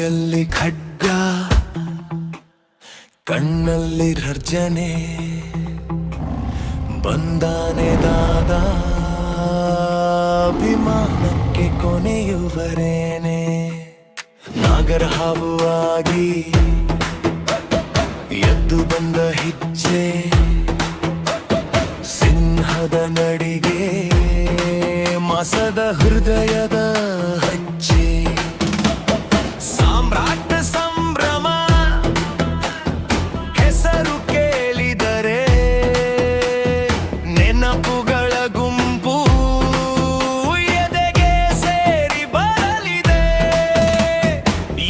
ಕೈಯಲ್ಲಿ ಖಡ್ಗ, ಕಣ್ಣಲ್ಲಿ ಘರ್ಜನೆ, ಬಂದಾನೆ ದಾದ ಅಭಿಮಾನಕ್ಕೆ ಕೊನೆಯುವರೇನೆ. ನಾಗರ ಹಾವುವಾಗಿ ಎದ್ದು ಬಂದ ಹಿಚ್ಚೆ, ಸಿಂಹದ ನಡಿಗೆ, ಮಾಸದ ಹೃದಯದ ಹಚ್ಚೆ. ಸಾಮ್ರಾಟ ಸಂಭ್ರಮ ಹೆಸರು ಕೇಳಿದರೆ ನೆನಪುಗಳ ಗುಂಪು ಎದೆಗೆ ಸೇರಿ ಬರಲಿದೆ.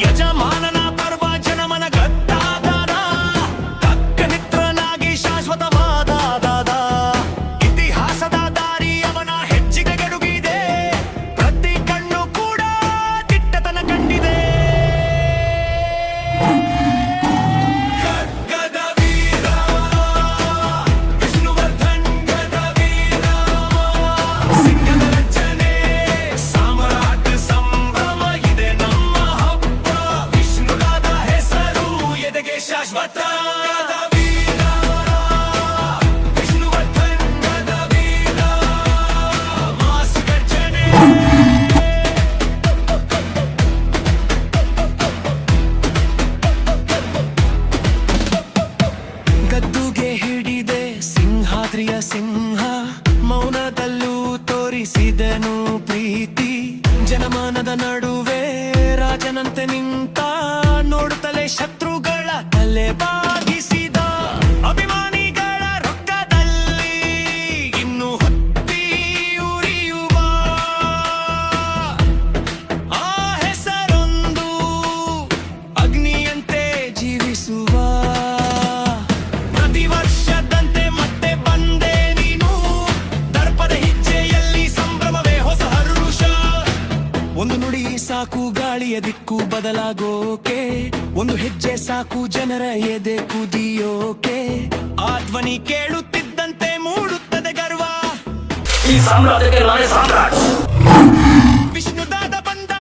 ಯಜಮಾನನ ಪರ್ವ ಜನಮನ ಗದ್ದಾದ, ತಕ್ಕ ನಿತ್ರನಾಗಿ ಶಾಶ್ವತವಾದ ಇತಿಹಾಸದ ದಾರಿ ಅವನ ಹೆಜ್ಜೆಗೆ ಗಡುಗಿದೆ. ಪ್ರತಿ ಕಣ್ಣು ಕೂಡ ದಿಟ್ಟತನ ಕಂಡಿದೆ. ಖಡ್ಗದ ವೀರ ವಿಷ್ಣುವರ್ಧನ್, ಗದ ವೀರ ಸಿಂಹದ ರಚನೆ, ಸಾಮ್ರಾಟ ಸಂಭ್ರಮ ಇದೆ ನಮ್ಮ ಹಬ್ಬ. ವಿಷ್ಣುಗಾದ ಹೆಸರು ಎದೆಗೆ ಶಾಶ್ವತ. ಗದ ವೀರ ವಿಷ್ಣುವರ್ಧನ್, ಗದ ವೀರ ಮಾಸು ಗರ್ಜನೆ. ಗದ್ದುಗೆ ಹಿಡಿದೆ ಸಿಂಹಾದ್ರಿಯ ಸಿಂಹ, ಮೌನದಲ್ಲೂ ತೋರಿಸಿದನು ಪ್ರೀತಿ. ಜನಮಾನದ ನಡುವೆ ರಾಜನಂತೆ ನಿಂತ, ನೋಡುತ್ತಲೇ ಶತ್ರುಗಳ ತಲೆ ಬಾಗಿಸಿದ. ಅಭಿಮಾನಿಗಳ ರೊಕ್ಕದಲ್ಲಿ ಇನ್ನು ಹೊತ್ತಿ ಉರಿಯುವ ಆ ಹೆಸರೊಂದು ಅಗ್ನಿಯಂತೆ ಜೀವಿಸುವ. ಪ್ರತಿ ವರ್ಷದಂತೆ ಮತ್ತೆ ಬಂದೆ ನೀನು, ದರ್ಪದ ಹೆಜ್ಜೆಯಲ್ಲಿ ಸಂಭ್ರಮವೇ ಹೊಸ ಹರುಷ. ಒಂದು ನುಡಿ ಸಾಕು ಗಾಳಿಯ ದಿಕ್ಕು ಬದಲಾಗೋಕೆ, ಒಂದು ಹೆಜ್ಜೆ ಸಾಕು ಜನರ ಎದೆ ಕುದಿಯೋಕೆ. ಆ ಧ್ವನಿ ಕೇಳುತ್ತಿದ್ದಂತೆ ಮೂಡುತ್ತದೆ ಗರ್ವ. ಈ ಸಾಮ್ರಾಜ್ಯಕ್ಕೆ ನಾನೇ ಸಾಮ್ರಾಟ್.